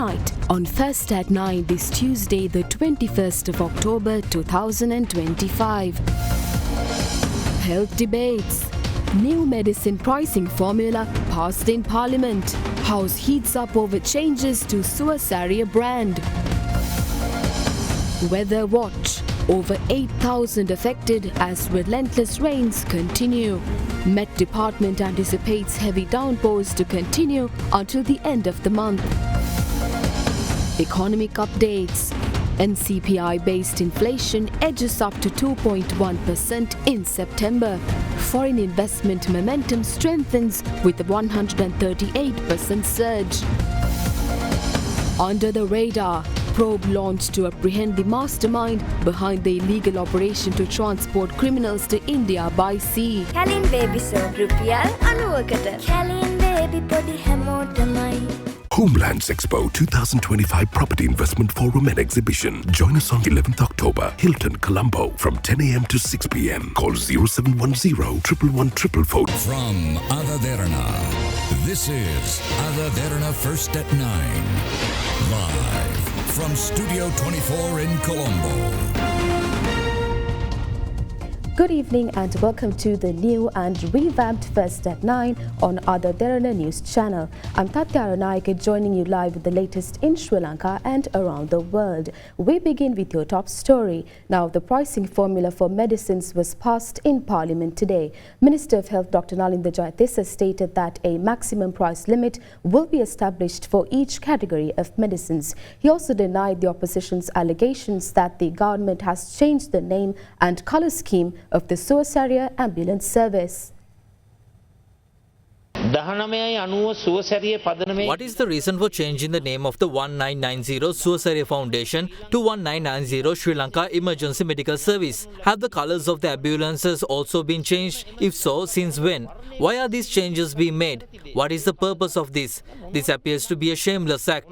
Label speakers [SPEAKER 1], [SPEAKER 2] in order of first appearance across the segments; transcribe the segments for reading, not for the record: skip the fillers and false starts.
[SPEAKER 1] tonight on First at 9 this Tuesday, the 21st of October 2025. Health debates. New medicine pricing formula passed in Parliament. House heats up over changes to Suasaria brand. Weather watch. Over 8,000 affected as relentless rains continue. Met Department anticipates heavy downpours to continue until the end of the month. Economic updates. NCPI-based inflation edges up to 2.1% in September. Foreign investment momentum strengthens with a 138% surge. Under the radar. Probe launched to apprehend the mastermind behind the illegal operation to transport criminals to India by sea.
[SPEAKER 2] Kalin baby soap rupial 90කට. Kalin baby podi හැමෝටමයි.
[SPEAKER 3] Homelands Expo 2025 Property Investment Forum and Exhibition. Join us on 11th October, Hilton, Colombo, from 10 a.m. to 6 p.m. Call 0710 111 444.
[SPEAKER 4] From Derana, this is Derana First at 9. Live from Studio 24 in Colombo.
[SPEAKER 1] Good evening and welcome to the new and revamped First at 9 on Derana News Channel. I'm Tatya Aranayake joining you live with the latest in Sri Lanka and around the world. We begin with your top story. Now, the pricing formula for medicines was passed in Parliament today. Minister of Health Dr. Nalinda Jayatissa stated that a maximum price limit will be established for each category of medicines. He also denied the opposition's allegations that the government has changed the name and colour scheme of the Suasaria ambulance service.
[SPEAKER 5] What is the reason for changing the name of the 1990 Suasaria Foundation to 1990 Sri Lanka Emergency Medical Service? Have the colours of the ambulances also been changed? If so, since when? Why are these changes being made? What is the purpose of this? This appears to be a shameless act.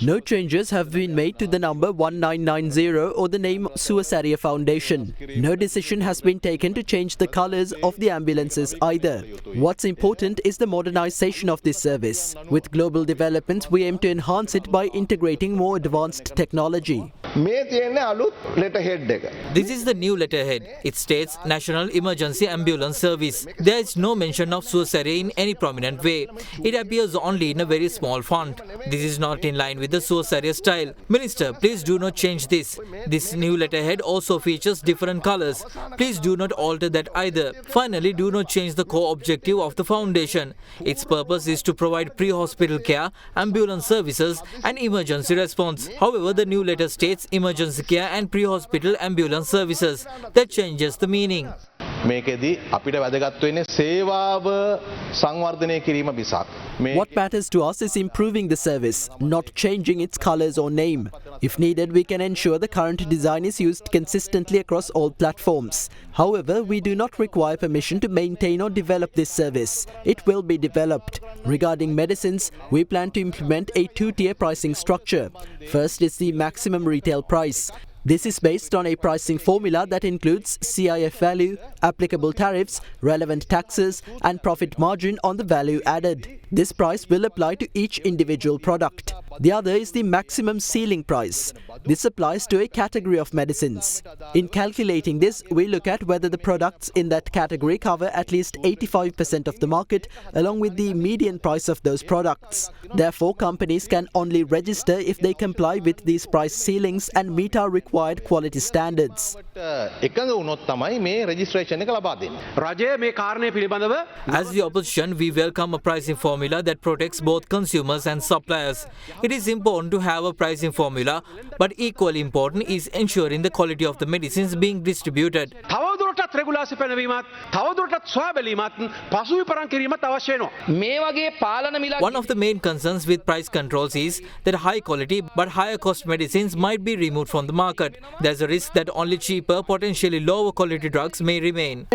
[SPEAKER 6] No changes have been made to the number 1990 or the name Suasaria Foundation. No decision has been taken to change the colours of the ambulances either. What's important is the modernisation of this service. With global developments, we aim to enhance it by integrating more advanced technology.
[SPEAKER 5] This is the new letterhead. It states National Emergency Ambulance Service. There is no mention of Suasaria in any prominent way. It appears only in a very small font. This is not in line with the Suasaria style. Minister, please do not change this. This new letterhead also features different colours. Please do not alter that either. Finally, do not change the core objective of the foundation. Its purpose is to provide pre-hospital care, ambulance services and emergency response. However, the new letter states emergency care and pre-hospital ambulance services. That changes the meaning.
[SPEAKER 6] What matters to us is improving the service, not changing its colours or name. If needed, we can ensure the current design is used consistently across all platforms. However, we do not require permission to maintain or develop this service. It will be developed. Regarding medicines, we plan to implement a two-tier pricing structure. First is the maximum retail price. This is based on a pricing formula that includes CIF value, applicable tariffs, relevant taxes, and profit margin on the value added. This price will apply to each individual product. The other is the maximum ceiling price. This applies to a category of medicines. In calculating this, we look at whether the products in that category cover at least 85% of the market, along with the median price of those products. Therefore, companies can only register if they comply with these price ceilings and meet our required quality standards.
[SPEAKER 5] As the opposition, we welcome a pricing formula that protects both consumers and suppliers. It is important to have a pricing formula, but equally important is ensuring the quality of the medicines being distributed. One of the main concerns with price controls is that high quality but higher cost medicines might be removed from the market. There's a risk that only cheaper, potentially lower quality drugs may remain.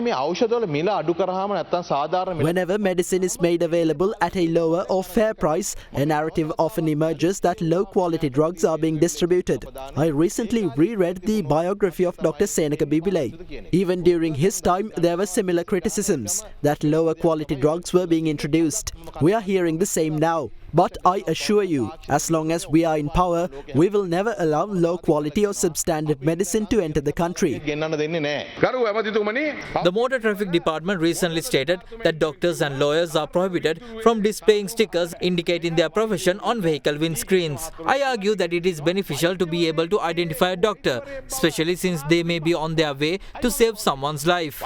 [SPEAKER 6] Whenever medicine is made available at a lower or fair price, a narrative often emerges that low quality drugs are being distributed. I recently reread the biography of Dr. Senaka Bibile. Even during During his time, there were similar criticisms that lower quality drugs were being introduced. We are hearing the same now. But I assure you, as long as we are in power, we will never allow low quality or substandard medicine to enter the country.
[SPEAKER 5] The Motor Traffic Department recently stated that doctors and lawyers are prohibited from displaying stickers indicating their profession on vehicle windscreens. I argue that it is beneficial to be able to identify a doctor, especially since they may be on their way to save someone's life.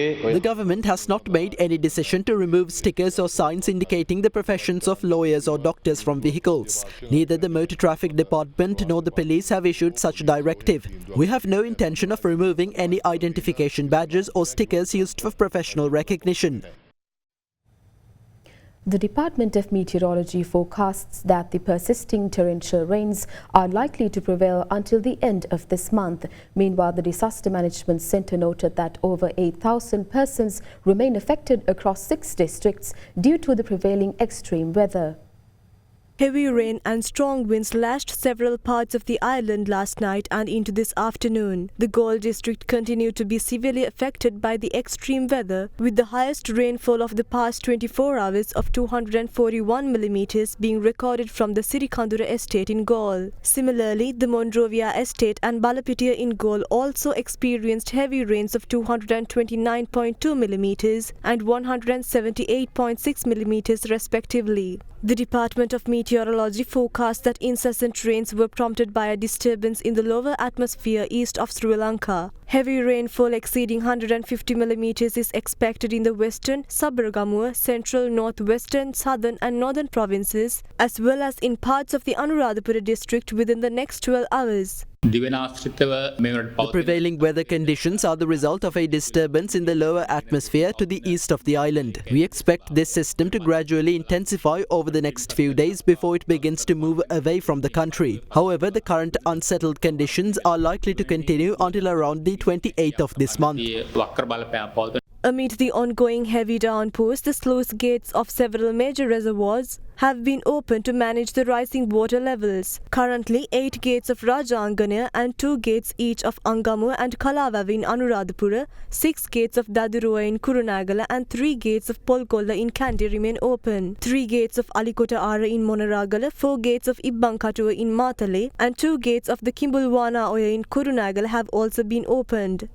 [SPEAKER 6] The government has not made any decision to remove stickers or signs indicating the professions of lawyers or doctors from vehicles. Neither the Motor Traffic Department nor the police have issued such directive. We have no intention of removing any identification badges or stickers used for professional recognition.
[SPEAKER 1] The Department of Meteorology forecasts that the persisting torrential rains are likely to prevail until the end of this month. Meanwhile, the Disaster Management Centre noted that over 8,000 persons remain affected across 6 districts due to the prevailing extreme weather.
[SPEAKER 7] Heavy rain and strong winds lashed several parts of the island last night and into this afternoon. The Galle district continued to be severely affected by the extreme weather, with the highest rainfall of the past 24 hours of 241 millimeters being recorded from the Sirikandura estate in Galle. Similarly, the Monrovia estate and Balapitiya in Galle also experienced heavy rains of 229.2 millimeters and 178.6 millimeters respectively. The Department of Meteorology forecast that incessant rains were prompted by a disturbance in the lower atmosphere east of Sri Lanka. Heavy rainfall exceeding 150 millimeters is expected in the western, Sabaragamuwa, central, northwestern, southern and northern provinces, as well as in parts of the Anuradhapura district within the next 12 hours.
[SPEAKER 6] The prevailing weather conditions are the result of a disturbance in the lower atmosphere to the east of the island. We expect this system to gradually intensify over the next few days before it begins to move away from the country. However, the current unsettled conditions are likely to continue until around the 28th of this month.
[SPEAKER 7] Amid the ongoing heavy downpours, the sluice gates of several major reservoirs have been opened to manage the rising water levels. Currently, 8 gates of Rajangana and 2 gates each of Angamu and Kalavavi in Anuradhapura, 6 gates of Daduruwa in Kurunagala and 3 gates of Polkolla in Kandy remain open. 3 gates of Alikota Ara in Monaragala, 4 gates of Ibbankatuwa in Matale and 2 gates of the Kimbulwana Oya in Kurunagala have also been opened.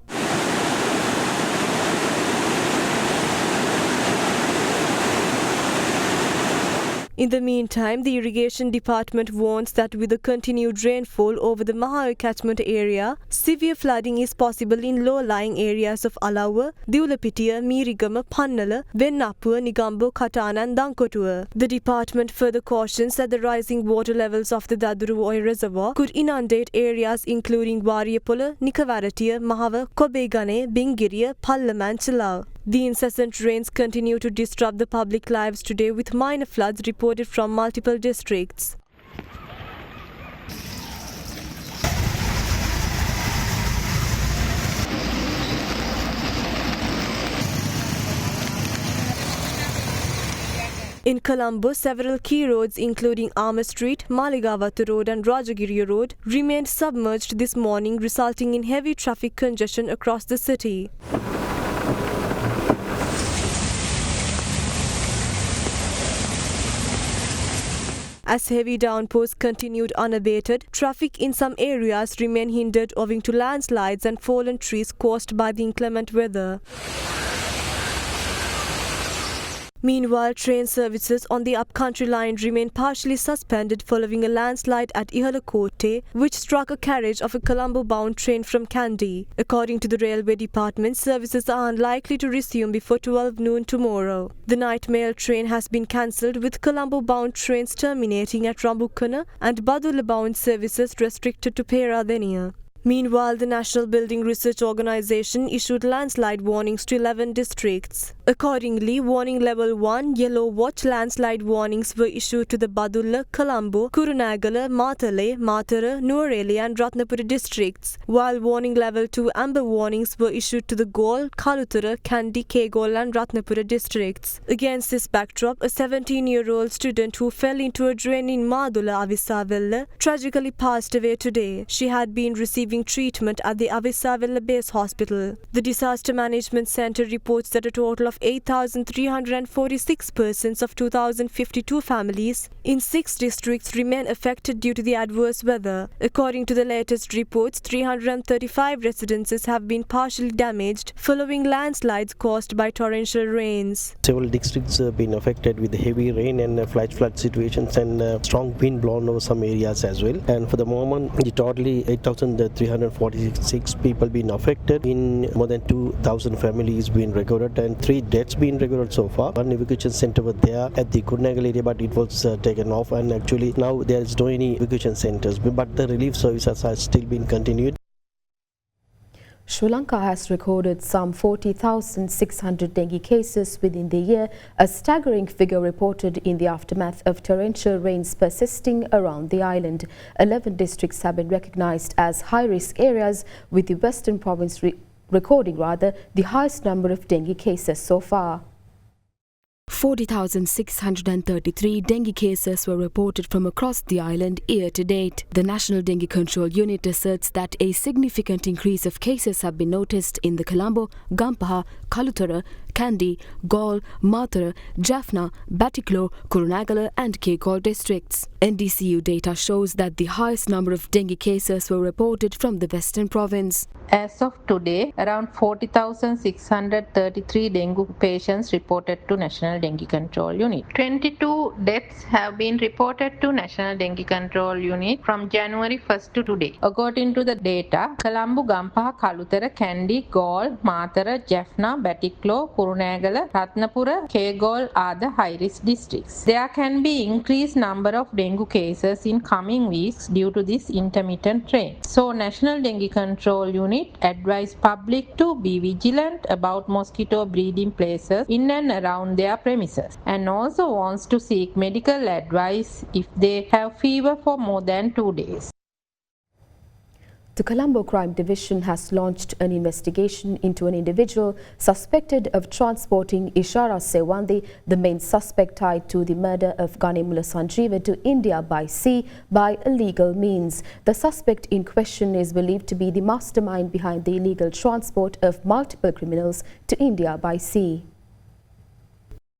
[SPEAKER 7] In the meantime, the Irrigation Department warns that with the continued rainfall over the Mahawe catchment area, severe flooding is possible in low-lying areas of Alawa, Diulapitiya, Mirigama, Pannala, Vennappuwa, Nigambo, Katana and Dankotuwa. The department further cautions that the rising water levels of the Daduruwa reservoir could inundate areas including Wariyapola, Nikavaratiya, Mahava, Kobegane, Bingiriya, Pallama and Chilau. The incessant rains continue to disrupt the public lives today with minor floods reported from multiple districts. In Colombo, several key roads including Armour Street, Maligawathu Road and Rajagiri Road remained submerged this morning, resulting in heavy traffic congestion across the city. As heavy downpours continued unabated, traffic in some areas remained hindered owing to landslides and fallen trees caused by the inclement weather. Meanwhile, train services on the upcountry line remain partially suspended following a landslide at Ihalakote, which struck a carriage of a Colombo-bound train from Kandy. According to the Railway Department, services are unlikely to resume before 12 noon tomorrow. The night mail train has been cancelled, with Colombo-bound trains terminating at Rambukkana and Badula-bound services restricted to Peradeniya. Meanwhile, the National Building Research Organisation issued landslide warnings to 11 districts. Accordingly, warning level 1 yellow watch landslide warnings were issued to the Badulla, Colombo, Kurunegala, Matale, Matara, Nuwara and Ratnapura districts, while warning level 2 amber warnings were issued to the Galle, Kalutara, Kandy, Kegol and Ratnapura districts. Against this backdrop, a 17-year-old student who fell into a drain in Madula, Avisavilla, tragically passed away today. She had been receiving treatment at the Avisavilla Base Hospital. The Disaster Management Centre reports that a total of 8,346 persons of 2,052 families in 6 districts remain affected due to the adverse weather. According to the latest reports, 335 residences have been partially damaged following landslides caused by torrential rains.
[SPEAKER 8] Several districts have been affected with heavy rain and flash flood situations and strong wind blown over some areas as well. And for the moment, the totally 8,346 people been affected. In more than 2,000 families been recorded and 3 deaths been recorded so far. One evacuation center was there at the Kurunegala area, but it was taken off, and actually now there is no any evacuation centers, but the relief services are still being continued.
[SPEAKER 1] Sri Lanka has recorded some 40,600 dengue cases within the year, a staggering figure reported in the aftermath of torrential rains persisting around the island. 11 districts have been recognized as high-risk areas, with the Western Province recording the highest number of dengue cases so far. 40,633 dengue cases were reported from across the island year to date. The National Dengue Control Unit asserts that a significant increase of cases have been noticed in the Colombo, Gampaha, Kalutara, Kandy, Galle, Matara, Jaffna, Batticaloa, Kurunegala and Kegol districts. NDCU data shows that the highest number of dengue cases were reported from the Western Province.
[SPEAKER 9] As of today, around 40,633 dengue patients reported to National Dengue Control Unit. 22 deaths have been reported to National Dengue Control Unit from January 1st to today. According to the data, Colombo, Gampaha, Kalutara, Kandy, Galle, Matara, Jaffna, Batticaloa, Kurunegala, Ratnapura, Kegol are the high-risk districts. There can be increased number of dengue cases in coming weeks due to this intermittent rain. So, National Dengue Control Unit advise public to be vigilant about mosquito breeding places in and around their premises, and also wants to seek medical advice if they have fever for more than 2 days.
[SPEAKER 1] The Colombo Crime Division has launched an investigation into an individual suspected of transporting Ishara Sewandi, the main suspect tied to the murder of Ganimula Sanjeeva, to India by sea by illegal means. The suspect in question is believed to be the mastermind behind the illegal transport of multiple criminals to India by sea.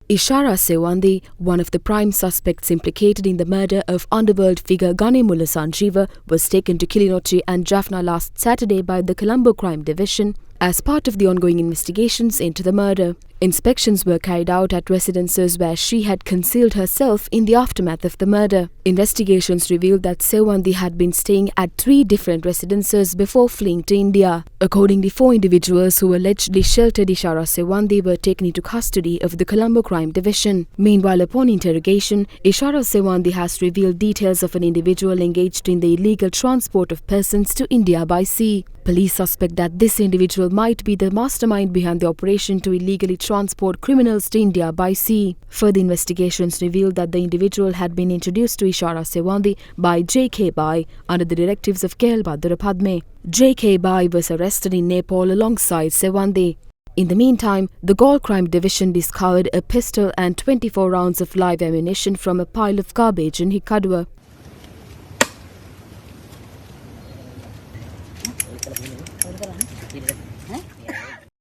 [SPEAKER 1] Ishara Sewandi, one of the prime suspects implicated in the murder of underworld figure Ganimula Sanjeeva, was taken to Kilinochchi and Jaffna last Saturday by the Colombo Crime Division as part of the ongoing investigations into the murder. Inspections were carried out at residences where she had concealed herself in the aftermath of the murder. Investigations revealed that Sewandi had been staying at 3 different residences before fleeing to India. Accordingly, 4 individuals who allegedly sheltered Ishara Sewandi were taken into custody of the Colombo Crime Division. Meanwhile, upon interrogation, Ishara Sewandi has revealed details of an individual engaged in the illegal transport of persons to India by sea. Police suspect that this individual might be the mastermind behind the operation to illegally transport criminals to India by sea. Further investigations revealed that the individual had been introduced to Ishara Sewandi by J.K. Bai under the directives of K.L. Badura Padme. J.K. Bai was arrested in Nepal alongside Sewandi. In the meantime, the Galle Crime Division discovered a pistol and 24 rounds of live ammunition from a pile of garbage in Hikkaduwa.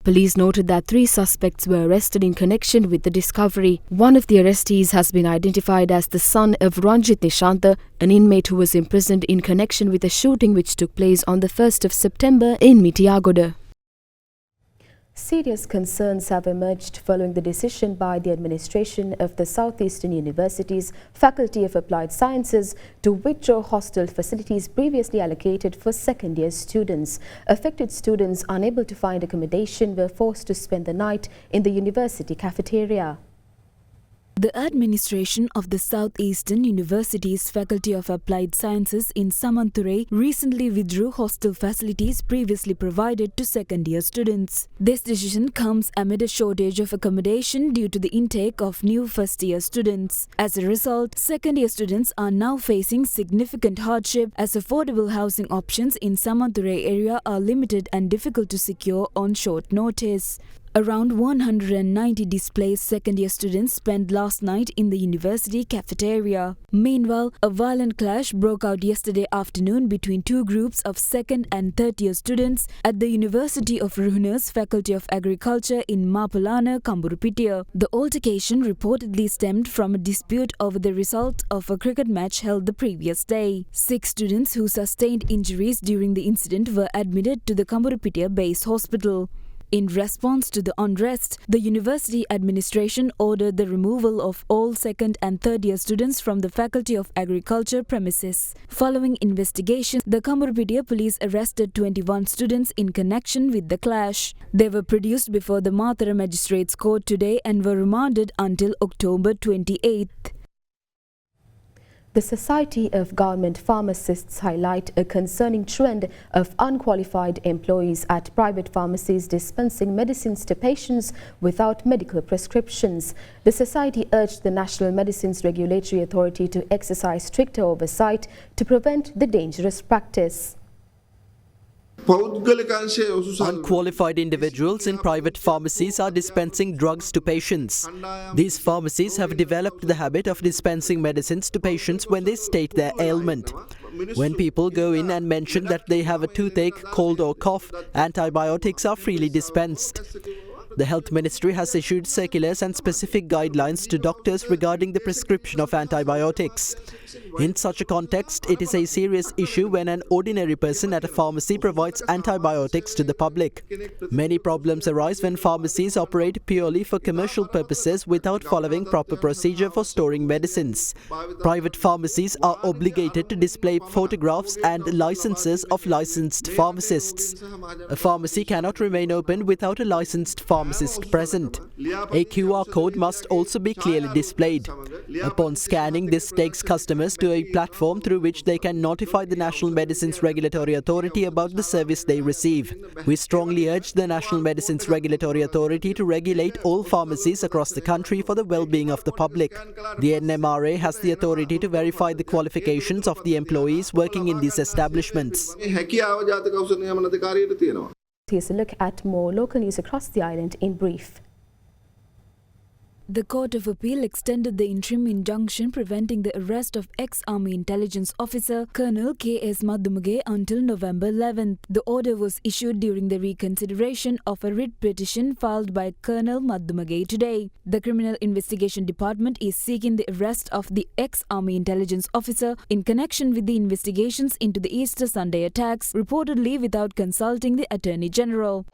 [SPEAKER 1] Police noted that 3 suspects were arrested in connection with the discovery. One of the arrestees has been identified as the son of Ranjit Nishanta, an inmate who was imprisoned in connection with a shooting which took place on the 1st of September in Mitiagoda. Serious concerns have emerged following the decision by the administration of the Southeastern University's Faculty of Applied Sciences to withdraw hostel facilities previously allocated for second-year students. Affected students unable to find accommodation were forced to spend the night in the university cafeteria.
[SPEAKER 10] The administration of the Southeastern University's Faculty of Applied Sciences in Samanture recently withdrew hostel facilities previously provided to second-year students. This decision comes amid a shortage of accommodation due to the intake of new first-year students. As a result, second-year students are now facing significant hardship as affordable housing options in Samanture area are limited and difficult to secure on short notice. Around 190 displaced second-year students spent last night in the university cafeteria. Meanwhile, a violent clash broke out yesterday afternoon between two groups of second and third-year students at the University of Ruhna's Faculty of Agriculture in Mapulana, Kamburupitiya. The altercation reportedly stemmed from a dispute over the result of a cricket match held the previous day. 6 students who sustained injuries during the incident were admitted to the Kamburupitiya-based hospital. In response to the unrest, the university administration ordered the removal of all second and third-year students from the Faculty of Agriculture premises. Following investigation, the Kamburupitiya police arrested 21 students in connection with the clash. They were produced before the Mathura Magistrates Court today and were remanded until October 28th.
[SPEAKER 1] The Society of Government Pharmacists highlight a concerning trend of unqualified employees at private pharmacies dispensing medicines to patients without medical prescriptions. The society urged the National Medicines Regulatory Authority to exercise stricter oversight to prevent the dangerous practice.
[SPEAKER 6] Unqualified individuals in private pharmacies are dispensing drugs to patients. These pharmacies have developed the habit of dispensing medicines to patients when they state their ailment. When people go in and mention that they have a toothache, cold or cough, antibiotics are freely dispensed. The Health Ministry has issued circulars and specific guidelines to doctors regarding the prescription of antibiotics. In such a context, it is a serious issue when an ordinary person at a pharmacy provides antibiotics to the public. Many problems arise when pharmacies operate purely for commercial purposes without following proper procedure for storing medicines. Private pharmacies are obligated to display photographs and licenses of licensed pharmacists. A pharmacy cannot remain open without a licensed pharmacist present. A QR code must also be clearly displayed. Upon scanning, this takes customers to a platform through which they can notify the National Medicines Regulatory Authority about the service they receive. We strongly urge the National Medicines Regulatory Authority to regulate all pharmacies across the country for the well-being of the public. The NMRA has the authority to verify the qualifications of the employees working in these establishments.
[SPEAKER 1] Here's a look at more local news across the island in brief.
[SPEAKER 10] The Court of Appeal extended the interim injunction preventing the arrest of ex-Army intelligence officer Colonel K.S. Madhumage until November 11th. The order was issued during the reconsideration of a writ petition filed by Colonel Madhumage today. The Criminal Investigation Department is seeking the arrest of the ex-Army intelligence officer in connection with the investigations into the Easter Sunday attacks, reportedly without consulting the Attorney General.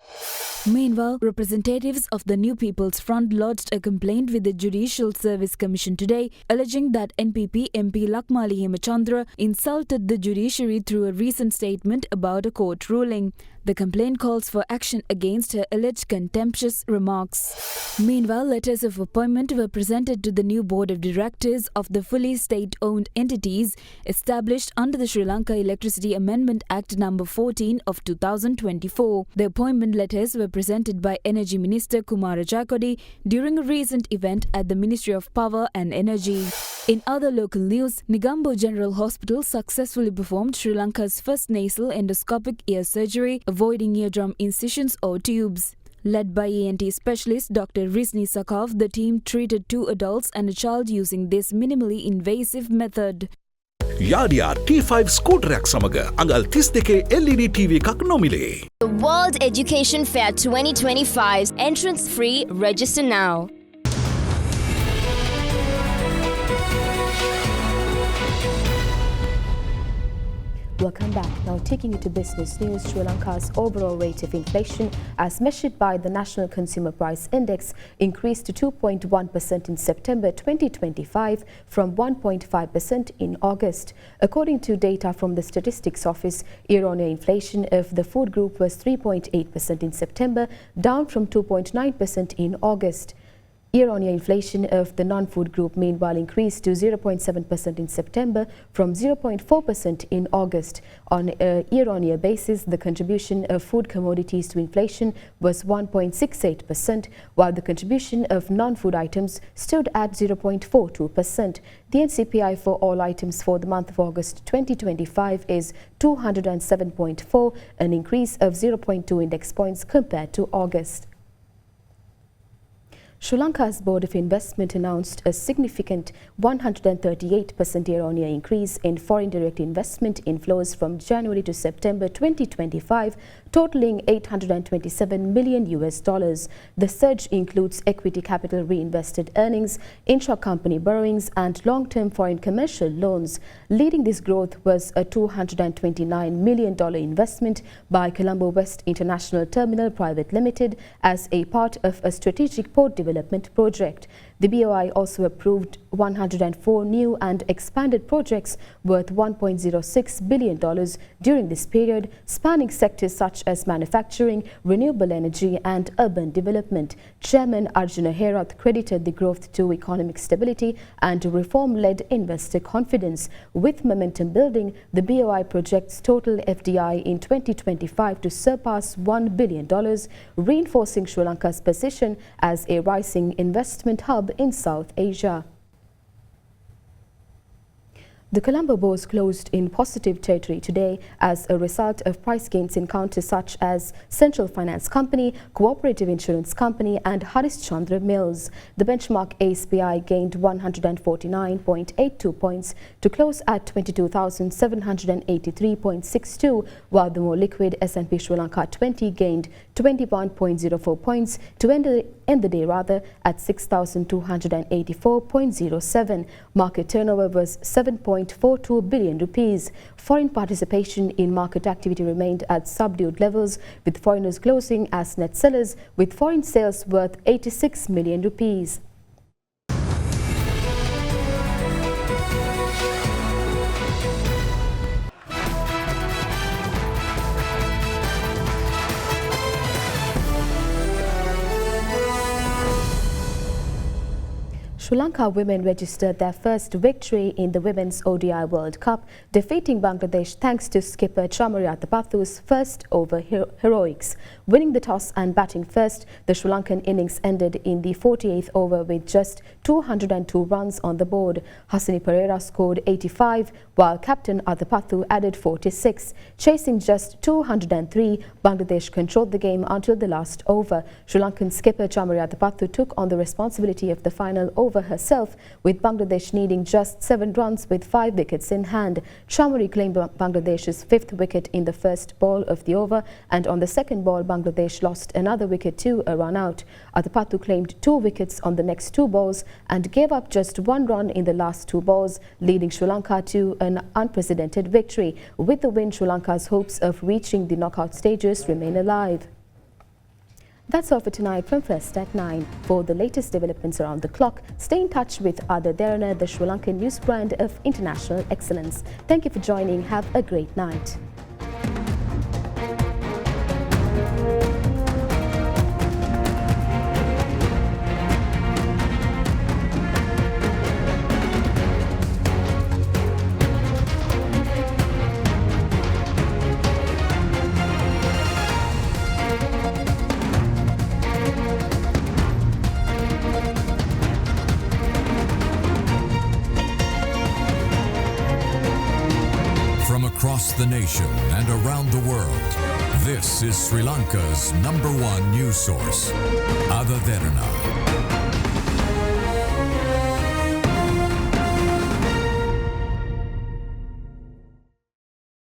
[SPEAKER 10] Meanwhile, representatives of the New People's Front lodged a complaint with the Judicial Service Commission today, alleging that NPP MP Lakmali Hemachandra insulted the judiciary through a recent statement about a court ruling. The complaint calls for action against her alleged contemptuous remarks. Meanwhile, letters of appointment were presented to the new board of directors of the fully state-owned entities established under the Sri Lanka Electricity Amendment Act No. 14 of 2024. The appointment letters were presented by Energy Minister Kumara Jakodi during a recent event at the Ministry of Power and Energy. In other local news, Negombo General Hospital successfully performed Sri Lanka's first nasal endoscopic ear surgery, avoiding eardrum incisions or tubes. Led by ENT specialist Dr. Rizni Sakov, the team treated 2 adults and a child using this minimally invasive method.
[SPEAKER 11] Yadia T5 scooter samaga angal 32 LED TV එකක් නොමිලේ.
[SPEAKER 2] The World Education Fair 2025 entrance free. Register now.
[SPEAKER 1] Welcome back. Now taking you to business news, Sri Lanka's overall rate of inflation as measured by the National Consumer Price Index increased to 2.1% in September 2025 from 1.5% in August. According to data from the Statistics Office, year-on-year inflation of the food group was 3.8% in September, down from 2.9% in August. Year-on-year inflation of the non-food group meanwhile increased to 0.7% in September from 0.4% in August. On a year-on-year basis, the contribution of food commodities to inflation was 1.68%, while the contribution of non-food items stood at 0.42%. The NCPI for all items for the month of August 2025 is 207.4, an increase of 0.2 index points compared to August. Sri Lanka's Board of Investment announced a significant 138% year-on-year increase in foreign direct investment inflows from January to September 2025, totaling $827 million. The surge includes equity capital reinvested earnings, intra-company borrowings and long-term foreign commercial loans. Leading this growth was a $229 million investment by Colombo West International Terminal Private Limited as a part of a strategic port development project. The BOI also approved 104 new and expanded projects worth $1.06 billion during this period, spanning sectors such as manufacturing, renewable energy and urban development. Chairman Arjuna Herath credited the growth to economic stability and reform-led investor confidence. With momentum building, the BOI projects total FDI in 2025 to surpass $1 billion, reinforcing Sri Lanka's position as a rising investment hub in South Asia. The Colombo bourse closed in positive territory today as a result of price gains in counters such as Central Finance Company, Cooperative Insurance Company and Harishchandra Mills. The benchmark ASPI gained 149.82 points to close at 22,783.62, while the more liquid S&P Sri Lanka 20 gained 21.04 points to end the day at 6,284.07. Market turnover was 7.42 billion rupees. Foreign participation in market activity remained at subdued levels, with foreigners closing as net sellers, with foreign sales worth 86 million rupees. Sri Lanka women registered their first victory in the Women's ODI World Cup, defeating Bangladesh thanks to skipper Chamariathapathu's first over heroics. Winning the toss and batting first, the Sri Lankan innings ended in the 48th over with just 202 runs on the board. Hasini Pereira scored 85, while captain Athapathu added 46. Chasing just 203, Bangladesh controlled the game until the last over. Sri Lankan skipper Chamariathapathu took on the responsibility of the final over herself, with Bangladesh needing just 7 runs with 5 wickets in hand. Chamari claimed Bangladesh's 5th wicket in the first ball of the over, and on the second ball Bangladesh lost another wicket to a run out. Athapathu claimed 2 wickets on the next 2 balls and gave up just 1 run in the last 2 balls, leading Sri Lanka to an unprecedented victory. With the win, Sri Lanka's hopes of reaching the knockout stages remain alive. That's all for tonight from First at 9. For the latest developments around the clock, stay in touch with Ada Derana, the Sri Lankan news brand of international excellence. Thank you for joining. Have a great night.
[SPEAKER 4] Across the nation and around the world, this is Sri Lanka's #1 news source, Ada Derana.